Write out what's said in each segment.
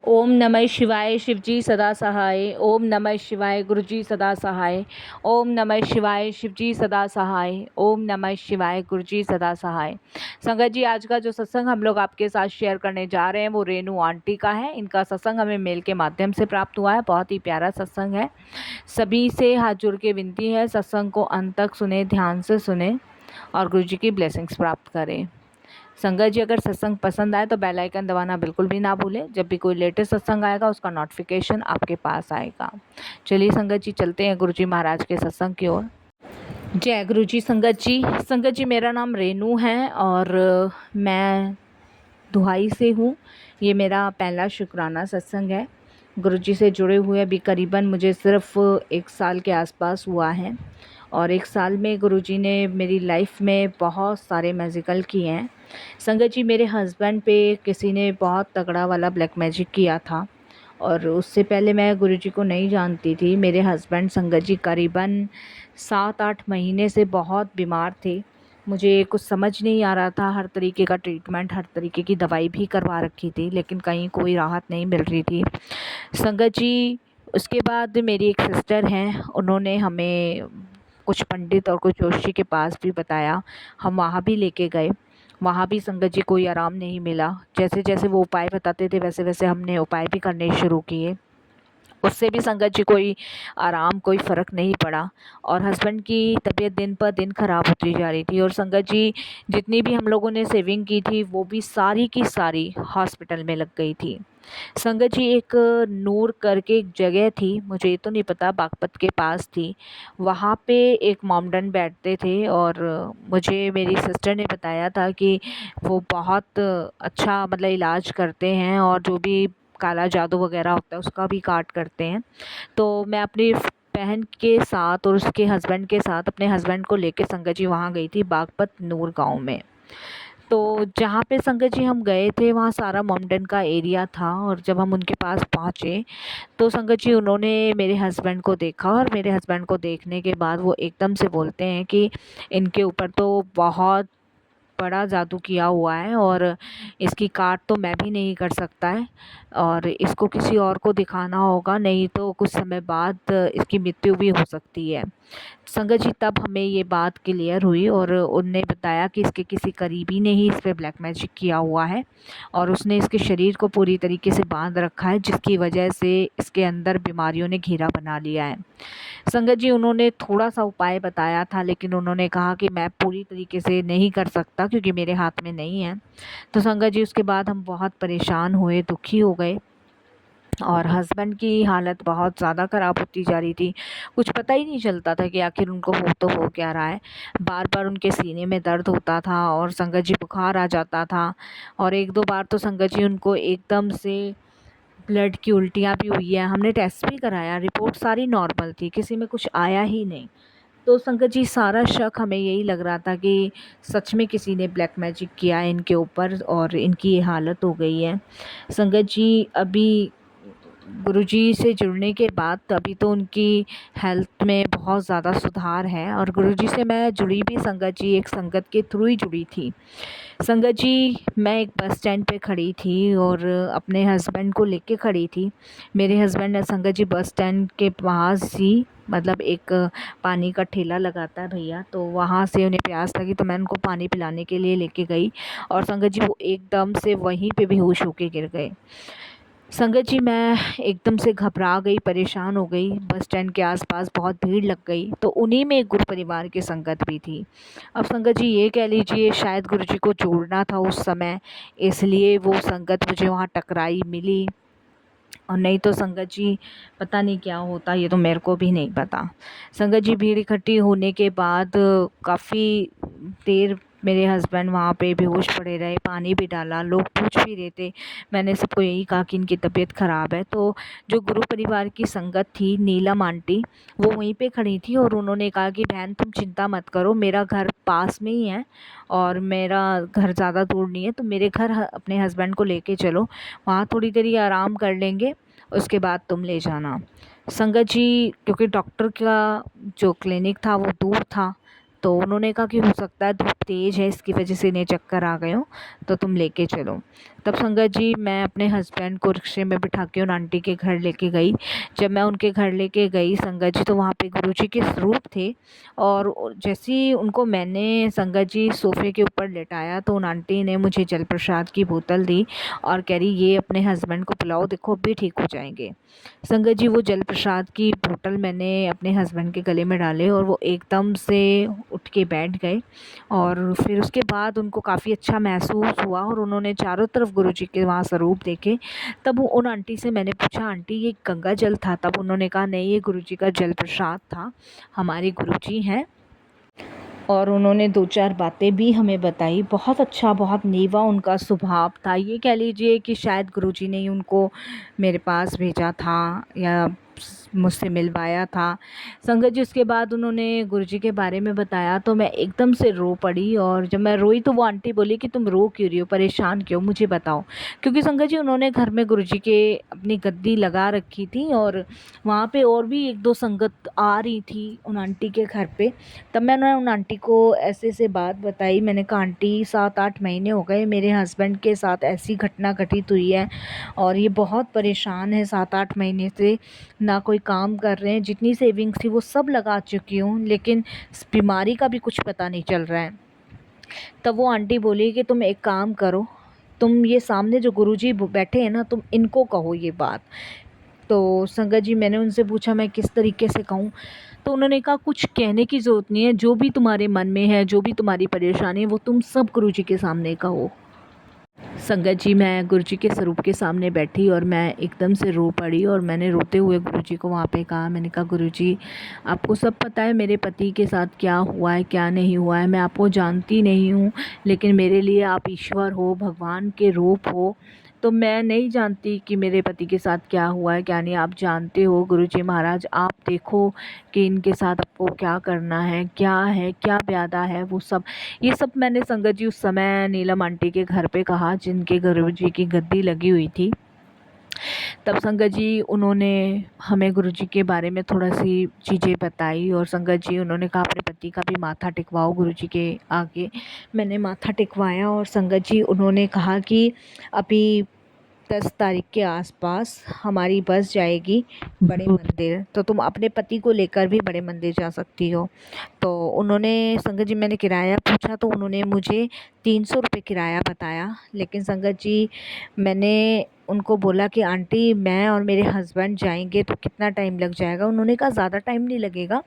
ओम नमः शिवाय शिवजी सदा सहाय। ओम नमः शिवाय गुरुजी सदा सहाय। ओम नमः शिवाय शिवजी सदा सहाय। ओम नमः शिवाय गुरुजी सदा सहाय। संगत जी, आज का जो सत्संग हम लोग आपके साथ शेयर करने जा रहे हैं वो रेनू आंटी का है। इनका सत्संग हमें मेल के माध्यम से प्राप्त हुआ है। बहुत ही प्यारा सत्संग है। सभी से हाथ जोड़ के विनती है, सत्संग को अंत तक सुने, ध्यान से सुने और गुरुजी की ब्लेसिंग्स प्राप्त करें। संगत जी, अगर सत्संग पसंद आए तो बेल आइकन दबाना बिल्कुल भी ना भूलें। जब भी कोई लेटेस्ट सत्संग आएगा उसका नोटिफिकेशन आपके पास आएगा। चलिए संगत जी, चलते हैं गुरुजी महाराज के सत्संग की ओर। जय गुरु जी। संगत जी, मेरा नाम रेनू है और मैं दुहाई से हूँ। ये मेरा पहला शुक्राना सत्संग है। गुरुजी से जुड़े हुए अभी करीबन मुझे सिर्फ 1 साल के आसपास हुआ है और 1 साल में गुरुजी ने मेरी लाइफ में बहुत सारे मैजिकल किए हैं। संगत जी, मेरे हस्बैंड पे किसी ने बहुत तगड़ा वाला ब्लैक मैजिक किया था और उससे पहले मैं गुरुजी को नहीं जानती थी। मेरे हस्बैंड संगत जी करीबन 7-8 महीने से बहुत बीमार थे। मुझे कुछ समझ नहीं आ रहा था। हर तरीके का ट्रीटमेंट, हर तरीके की दवाई भी करवा रखी थी, लेकिन कहीं कोई राहत नहीं मिल रही थी। संगत जी, उसके बाद मेरी एक सिस्टर हैं, उन्होंने हमें कुछ पंडित और कुछ जोशी के पास भी बताया। हम वहाँ भी लेके गए। वहाँ भी संगत जी कोई आराम नहीं मिला। जैसे जैसे वो उपाय बताते थे वैसे वैसे हमने उपाय भी करने शुरू किए। उससे भी संगत जी कोई आराम, कोई फ़र्क नहीं पड़ा और हस्बैंड की तबीयत दिन पर दिन ख़राब होती जा रही थी। और संगत जी, जितनी भी हम लोगों ने सेविंग की थी वो भी सारी की सारी हॉस्पिटल में लग गई थी। संगत जी, एक नूर करके एक जगह थी, मुझे ये तो नहीं पता, बागपत के पास थी। वहाँ पे एक मोमडन बैठते थे और मुझे मेरी सिस्टर ने बताया था कि वो बहुत अच्छा मतलब इलाज करते हैं और जो भी काला जादू वगैरह होता है उसका भी काट करते हैं। तो मैं अपनी बहन के साथ और उसके हस्बैंड के साथ अपने हस्बैंड को लेके संगत जी वहाँ गई थी, बागपत नूर गाँव में। तो जहाँ पे संगत जी हम गए थे वहाँ सारा मोमडन का एरिया था और जब हम उनके पास पहुँचे तो संगत जी उन्होंने मेरे हस्बैंड को देखा और मेरे हस्बैंड को देखने के बाद वो एकदम से बोलते हैं कि इनके ऊपर तो बहुत बड़ा जादू किया हुआ है और इसकी काट तो मैं भी नहीं कर सकता है और इसको किसी और को दिखाना होगा, नहीं तो कुछ समय बाद इसकी मृत्यु भी हो सकती है। संगत जी, तब हमें ये बात क्लियर हुई और उनने बताया कि इसके किसी करीबी ने ही इस पे ब्लैक मैजिक किया हुआ है और उसने इसके शरीर को पूरी तरीके से बांध रखा है, जिसकी वजह से इसके अंदर बीमारियों ने घेरा बना लिया है। संगत जी, उन्होंने थोड़ा सा उपाय बताया था लेकिन उन्होंने कहा कि मैं पूरी तरीके से नहीं कर सकता क्योंकि मेरे हाथ में नहीं है। तो संगत जी, उसके बाद हम बहुत परेशान हुए, दुखी हो गए और हस्बैंड की हालत बहुत ज़्यादा ख़राब होती जा रही थी। कुछ पता ही नहीं चलता था कि आखिर उनको हो तो हो क्या रहा है। बार बार उनके सीने में दर्द होता था और संगत जी बुखार आ जाता था और 1-2 बार तो संगत जी उनको एकदम से ब्लड की उल्टियाँ भी हुई है। हमने टेस्ट भी कराया, रिपोर्ट सारी नॉर्मल थी, किसी में कुछ आया ही नहीं। तो संगत जी, सारा शक हमें यही लग रहा था कि सच में किसी ने ब्लैक मैजिक किया है इनके ऊपर और इनकी ये हालत हो गई है। संगत जी, अभी गुरुजी से जुड़ने के बाद अभी तो उनकी हेल्थ में बहुत ज़्यादा सुधार है और गुरुजी से मैं जुड़ी भी संगत जी एक संगत के थ्रू ही जुड़ी थी। संगत जी, मैं एक बस स्टैंड पे खड़ी थी और अपने हस्बैंड को लेके खड़ी थी। मेरे हस्बैंड ने संगत जी बस स्टैंड के पास ही मतलब एक पानी का ठेला लगाता है भैया, तो वहाँ से उन्हें प्यास लगी तो मैं उनको पानी पिलाने के लिए लेके गई और संगत जी वो एकदम से वहीं पे बेहोश होके गिर गए। संगत जी, मैं एकदम से घबरा गई, परेशान हो गई। बस स्टैंड के आसपास बहुत भीड़ लग गई तो उन्हीं में एक गुरु परिवार की संगत भी थी। अब संगत जी ये कह लीजिए शायद गुरुजी को जोड़ना था उस समय, इसलिए वो संगत मुझे वहाँ टकराई, मिली और नहीं तो संगत जी पता नहीं क्या होता, ये तो मेरे को भी नहीं पता। संगत जी, भीड़ इकट्ठी होने के बाद काफ़ी देर मेरे हस्बैंड वहाँ पे बेहोश पड़े रहे, पानी भी डाला, लोग पूछ भी रहे थे। मैंने सबको यही कहा कि इनकी तबीयत ख़राब है। तो जो गुरु परिवार की संगत थी, नीलम आंटी, वो वहीं पे खड़ी थी और उन्होंने कहा कि बहन तुम चिंता मत करो, मेरा घर पास में ही है और मेरा घर ज़्यादा दूर नहीं है, तो मेरे घर अपने हस्बैंड को लेके चलो, वहाँ थोड़ी देरी आराम कर लेंगे, उसके बाद तुम ले जाना। संगत जी, क्योंकि डॉक्टर का जो क्लिनिक था वो दूर था, तो उन्होंने कहा कि हो सकता है धूप तेज़ है इसकी वजह से इन्हें चक्कर आ गए हो, तो तुम लेके चलो। तब संगत जी मैं अपने हस्बैंड को रिक्शे में बिठा के उन आंटी के घर लेके गई। जब मैं उनके घर लेके गई संगत जी, तो वहाँ पे गुरुजी के स्वरूप थे। और जैसे ही उनको मैंने संगत जी सोफ़े के ऊपर लेटाया, तो उन आंटी ने मुझे जल प्रसाद की बोतल दी और कह रही ये अपने हस्बैंड को पिलाओ, देखो अभी ठीक हो जाएंगे। संगत जी वो जल प्रसाद की बोतल मैंने अपने हस्बैंड के गले में डाले और वो एकदम से उठ के बैठ गए। और फिर उसके बाद उनको काफ़ी अच्छा महसूस हुआ और उन्होंने चारों तरफ गुरुजी के वहाँ स्वरूप देखे। तब उन आंटी से मैंने पूछा, आंटी ये गंगा जल था? तब उन्होंने कहा नहीं, ये गुरुजी का जल प्रसाद था, हमारे गुरुजी हैं। और उन्होंने 2-4 बातें भी हमें बताई। बहुत अच्छा, बहुत नेवा उनका स्वभाव था। ये कह लीजिए कि शायद गुरुजी ने ही उनको मेरे पास भेजा था या मुझसे मिलवाया था। संगत जी उसके बाद उन्होंने गुरुजी के बारे में बताया, तो मैं एकदम से रो पड़ी। और जब मैं रोई तो वो आंटी बोली कि तुम रो क्यों रही हो, परेशान क्यों, मुझे बताओ। क्योंकि संगत जी उन्होंने घर में गुरुजी के अपनी गद्दी लगा रखी थी और वहाँ पे और भी 1-2 संगत आ रही थी उन आंटी के घर पे। तब मैंने उन आंटी को ऐसे बात बताई। मैंने कहा आंटी 7-8 महीने हो गए मेरे हस्बैंड के साथ ऐसी घटना घटित हुई है और ये बहुत परेशान है 7-8 महीने से, ना कोई काम कर रहे हैं, जितनी सेविंग्स थी वो सब लगा चुकी हूँ, लेकिन इस बीमारी का भी कुछ पता नहीं चल रहा है। तब वो आंटी बोली कि तुम एक काम करो, तुम ये सामने जो गुरुजी बैठे हैं ना, तुम इनको कहो ये बात। तो संगत जी मैंने उनसे पूछा मैं किस तरीके से कहूँ? तो उन्होंने कहा कुछ कहने की ज़रूरत नहीं है, जो भी तुम्हारे मन में है, जो भी तुम्हारी परेशानी है, वो तुम सब गुरुजी के सामने कहो। संगत जी मैं गुरुजी के स्वरूप के सामने बैठी और मैं एकदम से रो पड़ी और मैंने रोते हुए गुरुजी को वहाँ पे कहा, मैंने कहा गुरुजी आपको सब पता है मेरे पति के साथ क्या हुआ है, क्या नहीं हुआ है, मैं आपको जानती नहीं हूँ, लेकिन मेरे लिए आप ईश्वर हो, भगवान के रूप हो। तो मैं नहीं जानती कि मेरे पति के साथ क्या हुआ है, क्या नहीं, आप जानते हो गुरुजी महाराज, आप देखो कि इनके साथ आपको क्या करना है, क्या प्यादा है वो सब। ये सब मैंने संगत जी उस समय नीलम आंटी के घर पे कहा, जिनके गुरुजी की गद्दी लगी हुई थी। तब संगत जी उन्होंने हमें गुरुजी के बारे में थोड़ा-सी चीज़ें बताई और संगत जी उन्होंने कहा अपने पति का भी माथा टिकवाओ गुरुजी के आगे। मैंने माथा टिकवाया और संगत जी उन्होंने कहा कि अभी 10 तारीख के आसपास हमारी बस जाएगी बड़े मंदिर, तो तुम अपने पति को लेकर भी बड़े मंदिर जा सकती हो। तो उन्होंने संगत जी मैंने किराया पूछा तो उन्होंने मुझे 300 रुपये किराया बताया। लेकिन संगत जी मैंने उनको बोला कि आंटी मैं और मेरे हस्बैंड जाएंगे तो कितना टाइम लग जाएगा? उन्होंने कहा ज़्यादा टाइम नहीं लगेगा,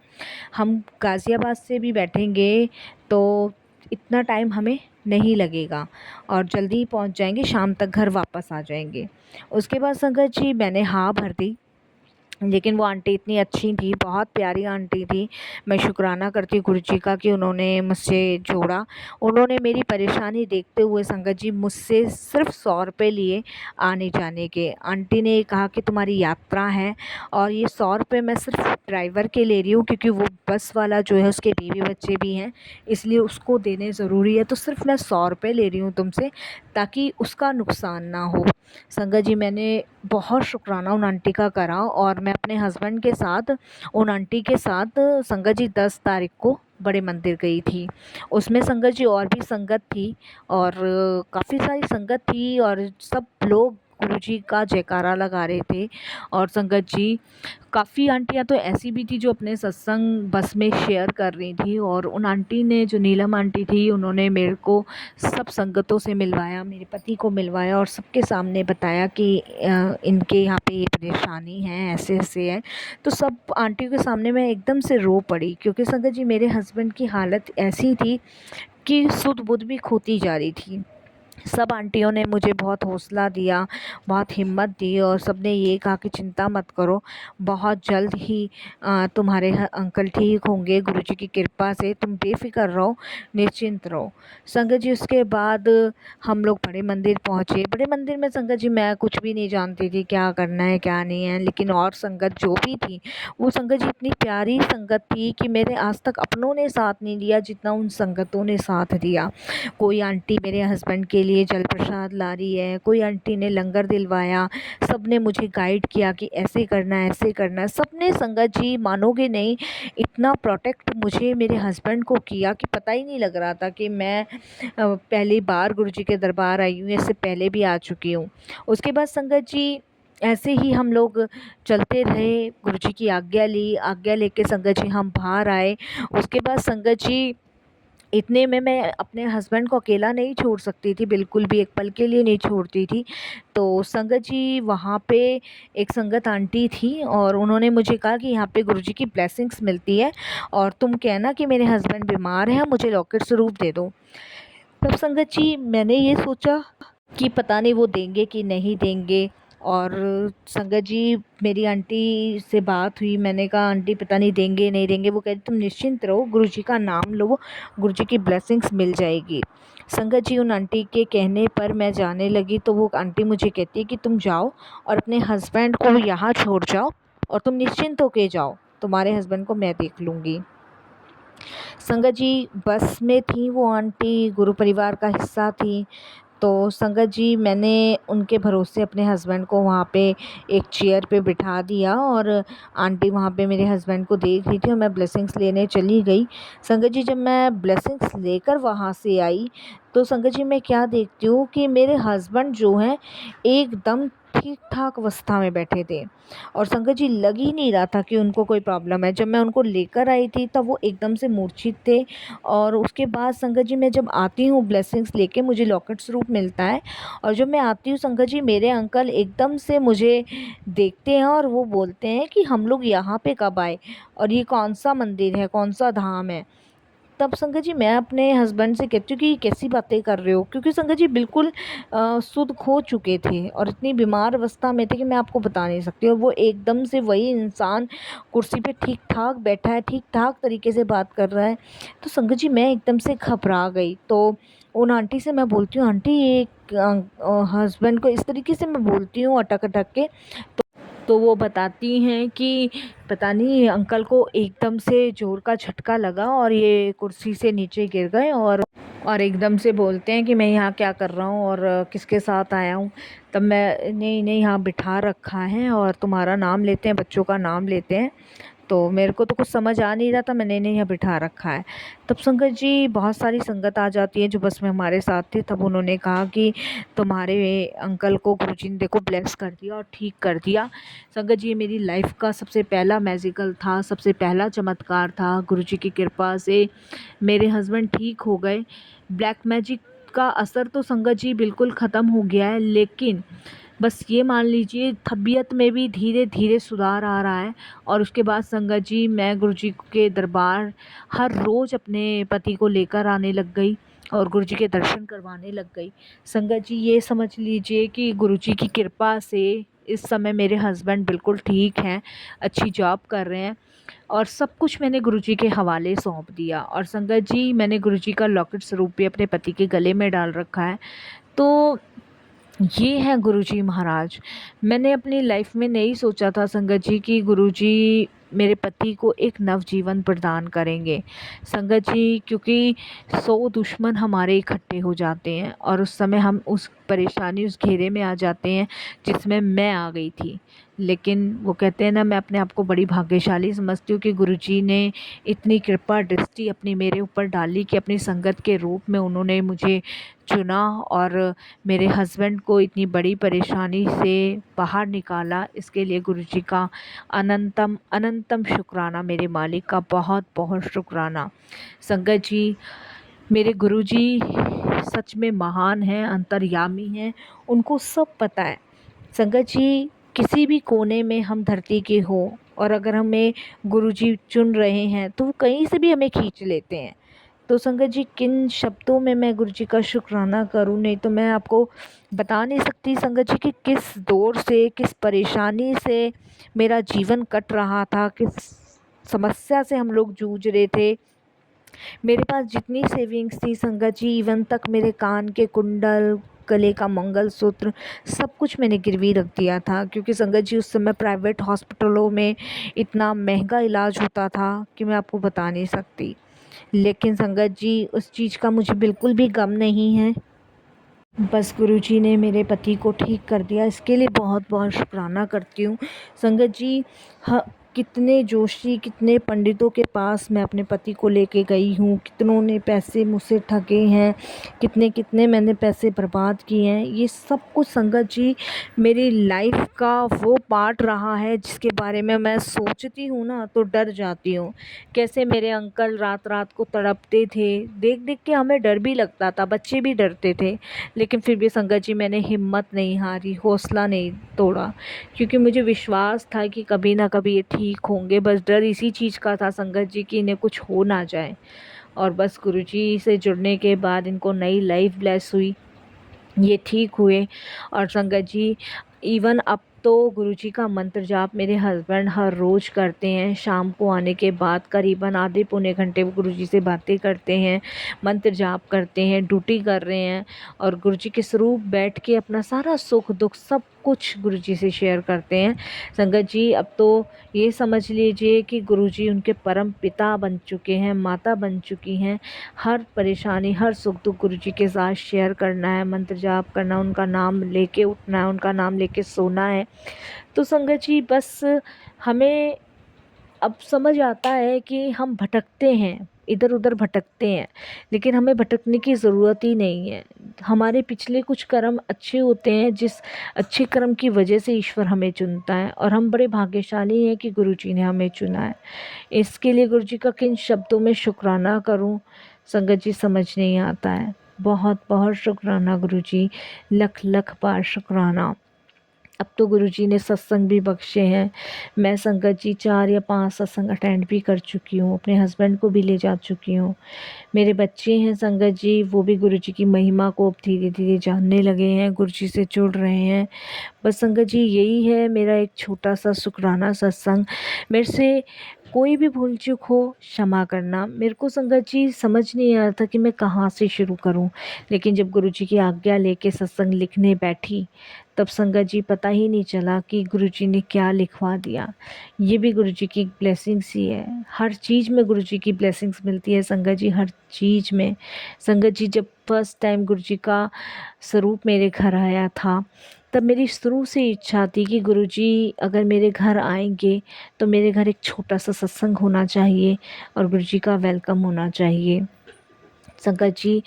हम गाज़ियाबाद से भी बैठेंगे तो इतना टाइम हमें नहीं लगेगा और जल्दी ही पहुंच जाएंगे, शाम तक घर वापस आ जाएंगे। उसके बाद संगत जी मैंने हाँ भर दी। लेकिन वो आंटी इतनी अच्छी थी, बहुत प्यारी आंटी थी। मैं शुक्राना करती हूँ गुरुजी का कि उन्होंने मुझसे जोड़ा। उन्होंने मेरी परेशानी देखते हुए संगत जी मुझसे सिर्फ़ 100 रुपये लिए आने-जाने के। आंटी ने कहा कि तुम्हारी यात्रा है और ये 100 रुपये मैं सिर्फ़ ड्राइवर के ले रही हूँ, क्योंकि वो बस वाला जो है उसके बीवी बच्चे भी हैं, इसलिए उसको देने ज़रूरी है। तो सिर्फ़ मैं 100 रुपये ले रही हूँ तुमसे, ताकि उसका नुकसान ना हो। संगत जी मैंने बहुत शुक्राना उन आंटी का करा और मैं अपने हस्बैंड के साथ उन आंटी के साथ संगत जी 10 तारीख को बड़े मंदिर गई थी। उसमें संगत जी और भी संगत थी और काफ़ी सारी संगत थी और सब लोग गुरुजी का जयकारा लगा रहे थे। और संगत जी काफ़ी आंटियाँ तो ऐसी भी थी जो अपने सत्संग बस में शेयर कर रही थी। और उन आंटी ने, जो नीलम आंटी थी, उन्होंने मेरे को सब संगतों से मिलवाया, मेरे पति को मिलवाया और सबके सामने बताया कि इनके यहाँ पे ये परेशानी है, ऐसे-ऐसे है। तो सब आंटियों के सामने मैं एकदम से रो पड़ी, क्योंकि संगत जी मेरे हस्बैंड की हालत ऐसी थी कि सुध-बुध भी खोती जा रही थी। सब आंटियों ने मुझे बहुत हौसला दिया, बहुत हिम्मत दी और सबने ये कहा कि चिंता मत करो, बहुत जल्द ही तुम्हारे अंकल ठीक होंगे गुरुजी की कृपा से, तुम बेफ़िक्र रहो, निश्चिंत रहो। संगत जी उसके बाद हम लोग बड़े मंदिर पहुँचे। बड़े मंदिर में संगत जी मैं कुछ भी नहीं जानती थी क्या करना है क्या नहीं है, लेकिन और संगत जो भी थी, वो संगत जी इतनी प्यारी संगत थी कि मेरे आज तक अपनों ने साथ नहीं दिया जितना उन संगतों ने साथ दिया। कोई आंटी मेरे हस्बैंड के लिए जल प्रसाद ला रही है, कोई आंटी ने लंगर दिलवाया, सब ने मुझे गाइड किया कि ऐसे करना है, ऐसे करना है। सब ने संगत जी मानोगे नहीं, इतना प्रोटेक्ट मुझे मेरे हस्बैंड को किया कि पता ही नहीं लग रहा था कि मैं पहली बार गुरुजी के दरबार आई हूँ, इससे पहले भी आ चुकी हूँ। उसके बाद संगत जी ऐसे ही हम लोग चलते रहे, गुरुजी की आज्ञा ली, आज्ञा लेके संगत जी हम बाहर आए। उसके बाद संगत जी इतने में मैं अपने हस्बैंड को अकेला नहीं छोड़ सकती थी, बिल्कुल भी एक पल के लिए नहीं छोड़ती थी। तो संगत जी वहाँ पे एक संगत आंटी थी और उन्होंने मुझे कहा कि यहाँ पे गुरुजी की ब्लेसिंग्स मिलती है और तुम कहना कि मेरे हस्बैंड बीमार हैं, मुझे लॉकेट स्वरूप दे दो। तब संगत जी मैंने ये सोचा कि पता नहीं वो देंगे कि नहीं देंगे। और संगत जी मेरी आंटी से बात हुई, मैंने कहा आंटी पता नहीं देंगे नहीं देंगे। वो कहती तुम निश्चिंत रहो, गुरुजी का नाम लो, गुरुजी की ब्लेसिंग्स मिल जाएगी। संगत जी उन आंटी के कहने पर मैं जाने लगी तो वो आंटी मुझे कहती है कि तुम जाओ और अपने हस्बैंड को यहाँ छोड़ जाओ और तुम निश्चिंत होके जाओ, तुम्हारे हस्बैंड को मैं देख लूँगी। संगत जी बस में थी वो आंटी, गुरु परिवार का हिस्सा थी। तो संगत जी मैंने उनके भरोसे अपने हस्बैंड को वहाँ पे एक चेयर पे बिठा दिया और आंटी वहाँ पे मेरे हस्बैंड को देख रही थी और मैं ब्लेसिंग्स लेने चली गई। संगत जी जब मैं ब्लेसिंग्स लेकर वहाँ से आई तो संगत जी मैं क्या देखती हूँ कि मेरे हस्बैंड जो हैं एकदम ठीक ठाक अवस्था में बैठे थे और संगत जी लग ही नहीं रहा था कि उनको कोई प्रॉब्लम है। जब मैं उनको लेकर आई थी तब वो एकदम से मूर्छित थे। और उसके बाद संगत जी मैं जब आती हूँ ब्लेसिंग्स लेके, मुझे लॉकेट स्वरूप मिलता है और जब मैं आती हूँ संगत जी मेरे अंकल एकदम से मुझे देखते हैं और वो बोलते हैं कि हम लोग यहाँ पे कब आए और ये कौन सा मंदिर है, कौन सा धाम है। तब संगत जी मैं अपने हस्बैंड से कहती हूँ कि कैसी बातें कर रहे हो, क्योंकि संगत जी बिल्कुल सुध खो चुके थे और इतनी बीमार अवस्था में थे कि मैं आपको बता नहीं सकती। और वो एकदम से वही इंसान कुर्सी पे ठीक ठाक बैठा है, ठीक ठाक तरीके से बात कर रहा है। तो संगत जी मैं एकदम से घबरा गई। तो उन आंटी से मैं बोलती हूँ आंटी ये हस्बैंड को इस तरीके से मैं बोलती हूँ अटक अटक के। तो वो बताती हैं कि पता नहीं अंकल को एकदम से ज़ोर का झटका लगा और ये कुर्सी से नीचे गिर गए और एकदम से बोलते हैं कि मैं यहाँ क्या कर रहा हूँ और किसके साथ आया हूँ। तब मैंने इन्हें यहाँ बिठा रखा है और तुम्हारा नाम लेते हैं, बच्चों का नाम लेते हैं। तो मेरे को तो कुछ समझ आ नहीं रहा था, मैंने इन्हें यहाँ बिठा रखा है। तब संगत जी बहुत सारी संगत आ जाती है जो बस में हमारे साथ थी। तब उन्होंने कहा कि तुम्हारे अंकल को गुरुजी ने देखो ब्लेस कर दिया और ठीक कर दिया। संगत जी ये मेरी लाइफ का सबसे पहला मैजिकल था, सबसे पहला चमत्कार था। गुरुजी की कृपा से मेरे हस्बैंड ठीक हो गए। ब्लैक मैजिक का असर तो संगत जी बिल्कुल ख़त्म हो गया है, लेकिन बस ये मान लीजिए तबीयत में भी धीरे धीरे सुधार आ रहा है। और उसके बाद संगत जी मैं गुरुजी के दरबार हर रोज़ अपने पति को लेकर आने लग गई और गुरुजी के दर्शन करवाने लग गई। संगत जी ये समझ लीजिए कि गुरुजी की कृपा से इस समय मेरे हस्बैंड बिल्कुल ठीक हैं, अच्छी जॉब कर रहे हैं और सब कुछ मैंने गुरुजी के हवाले सौंप दिया। और संगत जी मैंने गुरुजी का लॉकेट स्वरूप भी अपने पति के गले में डाल रखा है। तो ये है गुरुजी महाराज। मैंने अपनी लाइफ में नहीं सोचा था संगत जी कि गुरुजी मेरे पति को एक नवजीवन प्रदान करेंगे। संगत जी क्योंकि 100 दुश्मन हमारे इकट्ठे हो जाते हैं और उस समय हम उस परेशानी, उस घेरे में आ जाते हैं जिसमें मैं आ गई थी। लेकिन वो कहते हैं ना, मैं अपने आप को बड़ी भाग्यशाली समझती हूँ कि गुरुजी ने इतनी कृपा दृष्टि अपनी मेरे ऊपर डाली कि अपनी संगत के रूप में उन्होंने मुझे चुना और मेरे हस्बैंड को इतनी बड़ी परेशानी से बाहर निकाला। इसके लिए गुरुजी का अनंतम अनंतम शुक्राना, मेरे मालिक का बहुत बहुत शुक्राना। संगत जी मेरे गुरुजी सच में महान हैं, अंतर्यामी हैं, उनको सब पता है। संगत जी किसी भी कोने में हम धरती के हो और अगर हमें गुरुजी चुन रहे हैं तो वो कहीं से भी हमें खींच लेते हैं। तो संगत जी किन शब्दों में मैं गुरुजी का शुक्राना करूं, नहीं तो मैं आपको बता नहीं सकती संगत जी कि किस दौर से, किस परेशानी से मेरा जीवन कट रहा था, किस समस्या से हम लोग जूझ रहे थे। मेरे पास जितनी सेविंग्स थी संगत जी, इवन तक मेरे कान के कुंडल, गले का मंगलसूत्र, सब कुछ मैंने गिरवी रख दिया था। क्योंकि संगत जी उस समय प्राइवेट हॉस्पिटलों में इतना महंगा इलाज होता था कि मैं आपको बता नहीं सकती। लेकिन संगत जी उस चीज़ का मुझे बिल्कुल भी गम नहीं है। बस गुरुजी ने मेरे पति को ठीक कर दिया, इसके लिए बहुत बहुत शुक्राना करती हूँ। संगत जी, कितने जोशी, कितने पंडितों के पास मैं अपने पति को लेके गई हूँ, कितनों ने पैसे मुझसे ठगे हैं, कितने कितने मैंने पैसे बर्बाद किए हैं। ये सब कुछ संगत जी मेरी लाइफ का वो पार्ट रहा है जिसके बारे में मैं सोचती हूँ ना तो डर जाती हूँ। कैसे मेरे अंकल रात रात को तड़पते थे, देख देख के हमें डर भी लगता था, बच्चे भी डरते थे। लेकिन फिर भी संगत जी मैंने हिम्मत नहीं हारी, हौसला नहीं तोड़ा, क्योंकि मुझे विश्वास था कि कभी ना कभी ये ठीक होंगे। बस डर इसी चीज़ का था संगत जी कि इन्हें कुछ हो ना जाए। और बस गुरुजी से जुड़ने के बाद इनको नई लाइफ ब्लेस हुई, ये ठीक हुए। और संगत जी इवन अब तो गुरुजी का मंत्र जाप मेरे हस्बैंड हर रोज़ करते हैं। शाम को आने के बाद करीबन आधे पौने घंटे वो गुरुजी से बातें करते हैं, मंत्र जाप करते हैं, ड्यूटी कर रहे हैं और गुरुजी के स्वरूप बैठ के अपना सारा सुख दुख सब कुछ गुरुजी से शेयर करते हैं। संगत जी अब तो ये समझ लीजिए कि गुरुजी उनके परम पिता बन चुके हैं, माता बन चुकी हैं। हर परेशानी, हर सुख दुख गुरुजी के साथ शेयर करना है, मंत्र जाप करना, उनका नाम लेके उठना है, उनका नाम लेके सोना है। तो संगत जी बस हमें अब समझ आता है कि हम भटकते हैं, इधर उधर भटकते हैं, लेकिन हमें भटकने की ज़रूरत ही नहीं है। हमारे पिछले कुछ कर्म अच्छे होते हैं, जिस अच्छे कर्म की वजह से ईश्वर हमें चुनता है और हम बड़े भाग्यशाली हैं कि गुरुजी ने हमें चुना है। इसके लिए गुरुजी का किन शब्दों में शुक्राना करूं संगत जी समझ नहीं आता है। बहुत बहुत शुक्राना गुरुजी, लख लख बार शुक्राना। अब तो गुरुजी ने सत्संग भी बख्शे हैं। मैं संगत जी 4 या 5 सत्संग अटेंड भी कर चुकी हूँ, अपने हस्बैंड को भी ले जा चुकी हूँ। मेरे बच्चे हैं संगत जी, वो भी गुरुजी की महिमा को अब धीरे धीरे जानने लगे हैं, गुरुजी से जुड़ रहे हैं। बस संगत जी यही है मेरा एक छोटा सा शुक्राना सत्संग। मेरे से कोई भी भूल चूक हो क्षमा करना। मेरे को संगत जी समझ नहीं आ रहा था कि मैं कहाँ से शुरू करूँ, लेकिन जब गुरुजी की आज्ञा लेके सत्संग लिखने बैठी तब संगत जी पता ही नहीं चला कि गुरुजी ने क्या लिखवा दिया। ये भी गुरुजी की ब्लेसिंग्स ही है। हर चीज़ में गुरुजी की ब्लेसिंग्स मिलती है संगत जी, हर चीज़ में। संगत जी जब फर्स्ट टाइम गुरुजी का स्वरूप मेरे घर आया था तब मेरी शुरू से इच्छा थी कि गुरुजी अगर मेरे घर आएंगे तो मेरे घर एक छोटा सा सत्संग होना चाहिए और गुरुजी का वेलकम होना चाहिए। संगत जी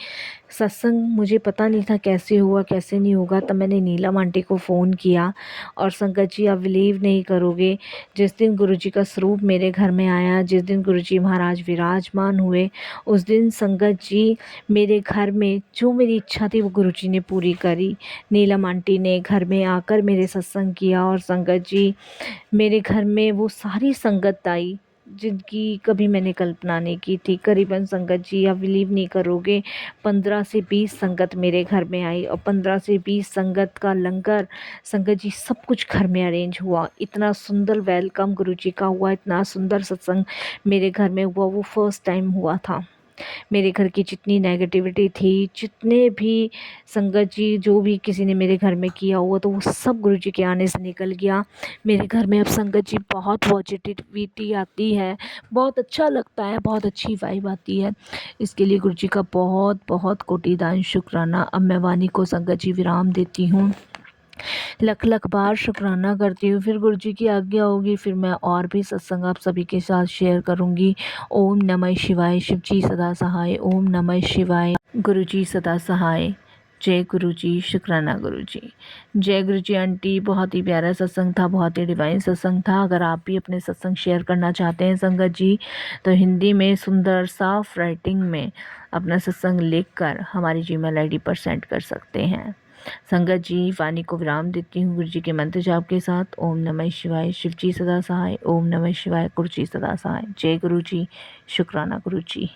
सत्संग मुझे पता नहीं था कैसे हुआ कैसे नहीं होगा, तब मैंने नीलम आंटी को फ़ोन किया और संगत जी आप बिलीव नहीं करोगे, जिस दिन गुरुजी का स्वरूप मेरे घर में आया, जिस दिन गुरुजी महाराज विराजमान हुए, उस दिन संगत जी मेरे घर में जो मेरी इच्छा थी वो गुरुजी ने पूरी करी। नीलम आंटी ने घर में आकर मेरे सत्संग किया और संगत जी मेरे घर में वो सारी संगत आई जिनकी कभी मैंने कल्पना नहीं की थी। करीबन संगत जी आप बिलीव नहीं करोगे 15 से 20 संगत मेरे घर में आई और 15 से 20 संगत का लंगर संगत जी सब कुछ घर में अरेंज हुआ। इतना सुंदर वेलकम गुरुजी का हुआ, इतना सुंदर सत्संग मेरे घर में हुआ, वो फर्स्ट टाइम हुआ था। मेरे घर की जितनी नेगेटिविटी थी, जितने भी संगत जी जो भी किसी ने मेरे घर में किया हुआ तो वो सब गुरुजी के आने से निकल गया। मेरे घर में अब संगत जी बहुत पॉजिटिविटी आती है, बहुत अच्छा लगता है, बहुत अच्छी वाइब आती है। इसके लिए गुरुजी का बहुत बहुत कोटिदान शुक्राना। अब मैं वाणी को संगत जी विराम देती हूँ, लख लख बार शुक्राना करती हूँ। फिर गुरुजी की आज्ञा होगी फिर मैं और भी सत्संग आप सभी के साथ शेयर करूँगी। ओम नमः शिवाय, शिव जी सदा सहाय। ओम नमः शिवाय, गुरुजी सदा सहाय। जय गुरुजी, शुक्राना गुरुजी। जय गुरुजी आंटी, बहुत ही प्यारा सत्संग था, बहुत ही डिवाइन सत्संग था। अगर आप भी अपने सत्संग शेयर करना चाहते हैं संगत जी तो हिंदी में सुंदर साफ राइटिंग में अपना सत्संग लिखकर हमारी जीमेल आईडी पर सेंड कर सकते हैं। संगत जी वाणी को विराम देती हूँ गुरुजी के मंत्र जाप के साथ। ओम नमः शिवाय, शिव जी सदा सहाय। ओम नमः शिवाय, गुरुजी सदा सहाय। जय गुरुजी, शुक्राना गुरुजी।